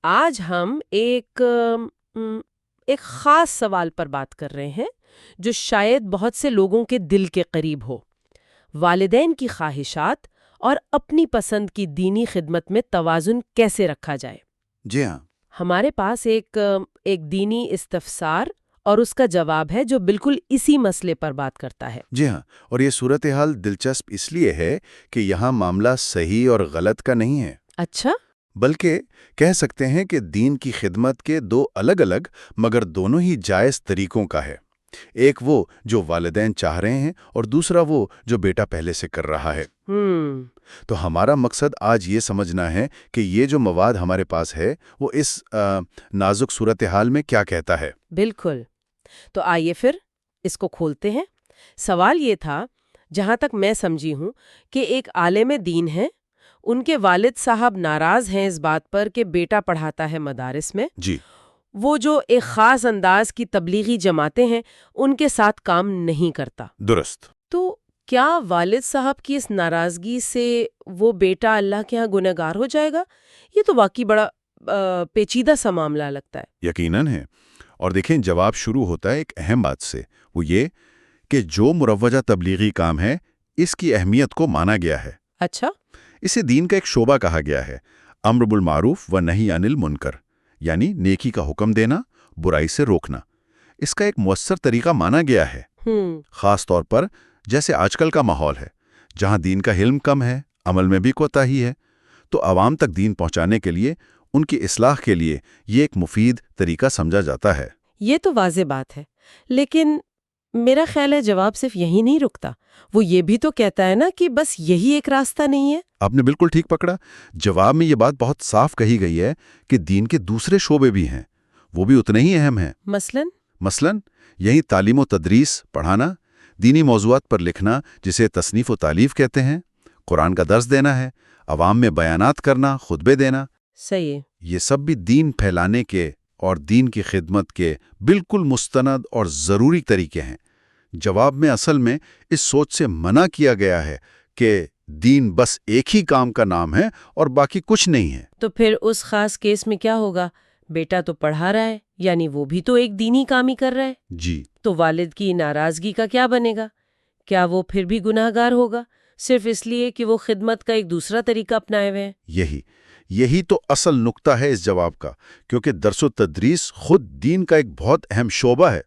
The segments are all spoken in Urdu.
آج ہم ایک خاص سوال پر بات کر رہے ہیں جو شاید بہت سے لوگوں کے دل کے قریب ہو۔ والدین کی خواہشات اور اپنی پسند کی دینی خدمت میں توازن کیسے رکھا جائے؟ جی ہاں۔ ہمارے پاس ایک دینی استفسار اور اس کا جواب ہے جو بالکل اسی مسئلے پر بات کرتا ہے۔ جی ہاں، اور یہ صورتحال دلچسپ اس لیے ہے کہ یہاں معاملہ صحیح اور غلط کا نہیں ہے، اچھا؟ بلکہ کہہ سکتے ہیں کہ دین کی خدمت کے دو الگ الگ مگر دونوں ہی جائز طریقوں کا ہے۔ ایک وہ جو والدین چاہ رہے ہیں اور دوسرا وہ جو بیٹا پہلے سے کر رہا ہے۔ تو ہمارا مقصد آج یہ سمجھنا ہے کہ یہ جو مواد ہمارے پاس ہے وہ اس نازک صورتحال میں کیا کہتا ہے۔ بالکل۔ تو آئیے پھر اس کو کھولتے ہیں۔ سوال یہ تھا، جہاں تک میں سمجھی ہوں، کہ ایک عالم دین ہے، ان کے والد صاحب ناراض ہیں اس بات پر کہ بیٹا پڑھاتا ہے مدارس میں۔ جی، وہ جو ایک خاص انداز کی تبلیغی جماعتیں ہیں ان کے ساتھ کام نہیں کرتا۔ درست۔ تو کیا والد صاحب کی اس ناراضگی سے وہ بیٹا اللہ کے ہاں گنہگار ہو جائے گا؟ یہ تو واقعی بڑا پیچیدہ سا معاملہ لگتا ہے۔ یقیناً ہے، اور دیکھیں جواب شروع ہوتا ہے ایک اہم بات سے، وہ یہ کہ جو مروجہ تبلیغی کام ہے اس کی اہمیت کو مانا گیا ہے۔ اچھا؟ اسے دین کا ایک شعبہ کہا گیا ہے، امر بالمعروف و نہی عن المنکر، یعنی نیکی کا حکم دینا، برائی سے روکنا۔ اس کا ایک مؤثر طریقہ مانا گیا ہے، خاص طور پر جیسے آج کل کا ماحول ہے جہاں دین کا علم کم ہے، عمل میں بھی کوتاہی ہے، تو عوام تک دین پہنچانے کے لیے، ان کی اصلاح کے لیے یہ ایک مفید طریقہ سمجھا جاتا ہے۔ یہ تو واضح بات ہے، لیکن میرا خیال ہے جواب صرف یہی نہیں رکتا، وہ یہ بھی تو کہتا ہے نا کہ بس یہی ایک راستہ نہیں ہے۔ آپ نے بالکل ٹھیک پکڑا، جواب میں یہ بات بہت صاف کہی گئی ہے کہ دین کے دوسرے شعبے بھی ہیں، وہ بھی اتنے ہی اہم ہیں۔ مثلاً یہی تعلیم و تدریس، پڑھانا، دینی موضوعات پر لکھنا جسے تصنیف و تالیف کہتے ہیں، قرآن کا درس دینا ہے، عوام میں بیانات کرنا، خطبے دینا۔ صحیح ہے۔ یہ سب بھی دین پھیلانے کے اور دین کی خدمت کے بالکل مستند اور ضروری طریقے ہیں۔ جواب میں اصل میں اس سوچ سے منع کیا گیا ہے کہ دین بس ایک ہی کام کا نام ہے اور باقی کچھ نہیں ہے۔ تو پھر اس خاص کیس میں کیا ہوگا؟ بیٹا تو پڑھا رہا ہے، یعنی وہ بھی تو ایک دینی کام ہی کر رہا ہے۔ جی، تو والد کی ناراضگی کا کیا بنے گا؟ کیا وہ پھر بھی گناہ گار ہوگا صرف اس لیے کہ وہ خدمت کا ایک دوسرا طریقہ اپنائے ہوئے ہیں؟ یہی تو اصل نقطہ ہے اس جواب کا، کیونکہ درس و تدریس خود دین کا ایک بہت اہم شعبہ ہے۔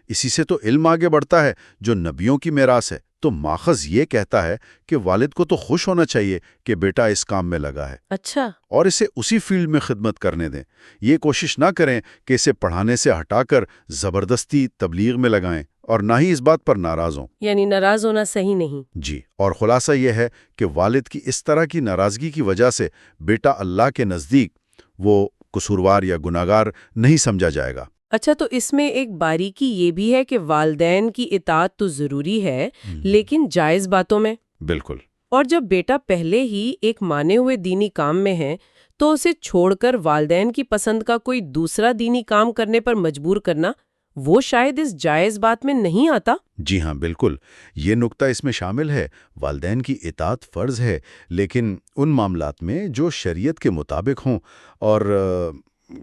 اسی سے تو علم آگے بڑھتا ہے جو نبیوں کی میراث ہے۔ تو ماخذ یہ کہتا ہے کہ والد کو تو خوش ہونا چاہیے کہ بیٹا اس کام میں لگا ہے۔ اچھا۔ اور اسے اسی فیلڈ میں خدمت کرنے دیں۔ یہ کوشش نہ کریں کہ اسے پڑھانے سے ہٹا کر زبردستی تبلیغ میں لگائیں، اور نہ ہی اس بات پر ناراض ہوں۔ یعنی ناراض ہونا صحیح نہیں۔ جی، اور خلاصہ یہ ہے کہ والد کی اس طرح کی ناراضگی کی وجہ سے بیٹا اللہ کے نزدیک وہ قصوروار یا گناہگار نہیں سمجھا جائے گا۔ اچھا، تو اس میں ایک باریکی یہ بھی ہے کہ والدین کی اطاعت تو ضروری ہے، لیکن جائز باتوں میں۔ بالکل۔ اور جب بیٹا پہلے ہی ایک مانے ہوئے دینی کام میں ہے تو اسے چھوڑ کر والدین کی پسند کا کوئی دوسرا دینی کام کرنے پر مجبور کرنا، وہ شاید اس جائز بات میں نہیں آتا۔ جی ہاں، بالکل، یہ نقطہ اس میں شامل ہے۔ والدین کی اطاعت فرض ہے، لیکن ان معاملات میں جو شریعت کے مطابق ہوں اور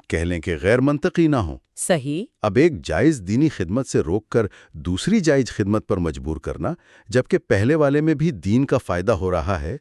کہہ لیں کہ غیر منطقی نہ ہوں۔ صحیح۔ اب ایک جائز دینی خدمت سے روک کر دوسری جائز خدمت پر مجبور کرنا، جبکہ پہلے والے میں بھی دین کا فائدہ ہو رہا ہے،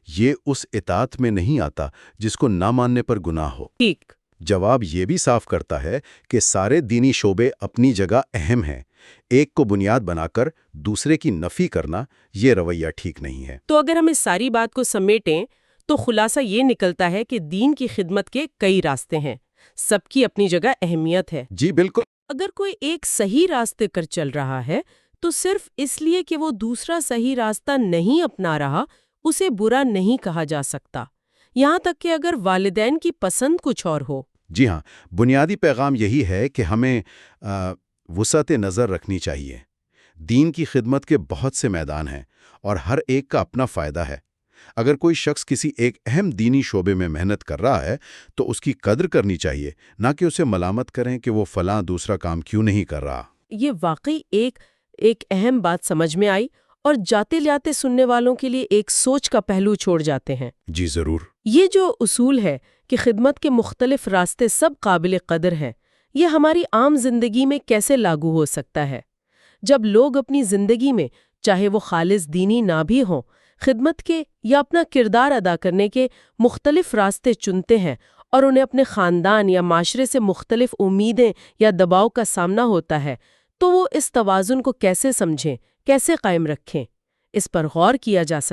یہ اس اطاعت میں نہیں آتا جس کو نہ ماننے پر گناہ ہو۔ ٹھیک۔ جواب یہ بھی صاف کرتا ہے کہ سارے دینی شعبے اپنی جگہ اہم ہیں، ایک کو بنیاد بنا کر دوسرے کی نفی کرنا یہ رویہ ٹھیک نہیں ہے۔ تو اگر ہم اس ساری بات کو سمیٹیں تو خلاصہ یہ نکلتا ہے کہ دین کی خدمت کے کئی راستے ہیں، سب کی اپنی جگہ اہمیت ہے۔ جی بالکل۔ اگر کوئی ایک صحیح راستے پر چل رہا ہے تو صرف اس لیے کہ وہ دوسرا صحیح راستہ نہیں اپنا رہا اسے برا نہیں کہا جا سکتا، یہاں تک کہ اگر والدین کی پسند کچھ اور ہو۔ جی ہاں، بنیادی پیغام یہی ہے کہ ہمیں وسعت نظر رکھنی چاہیے۔ دین کی خدمت کے بہت سے میدان ہیں اور ہر ایک کا اپنا فائدہ ہے۔ اگر کوئی شخص کسی ایک اہم دینی شعبے میں محنت کر رہا ہے تو اس کی قدر کرنی چاہیے، نہ کہ اسے ملامت کریں کہ وہ فلاں دوسرا کام کیوں نہیں کر رہا۔ یہ واقعی ایک اہم بات سمجھ میں آئی، اور جاتے جاتے سننے والوں کے لیے ایک سوچ کا پہلو چھوڑ جاتے ہیں۔ جی ضرور۔ یہ جو اصول ہے کہ کہ خدمت کے مختلف راستے سب قابل قدر ہیں، یہ ہماری عام زندگی میں کیسے لاگو ہو سکتا ہے؟ جب لوگ اپنی زندگی میں چاہے وہ خالص دینی نہ بھی ہوں، خدمت کے یا اپنا کردار ادا کرنے کے مختلف راستے چنتے ہیں اور انہیں اپنے خاندان یا معاشرے سے مختلف امیدیں یا دباؤ کا سامنا ہوتا ہے، تو وہ اس توازن کو کیسے سمجھیں، کیسے قائم رکھیں؟ اس پر غور کیا جا سکتا ہے۔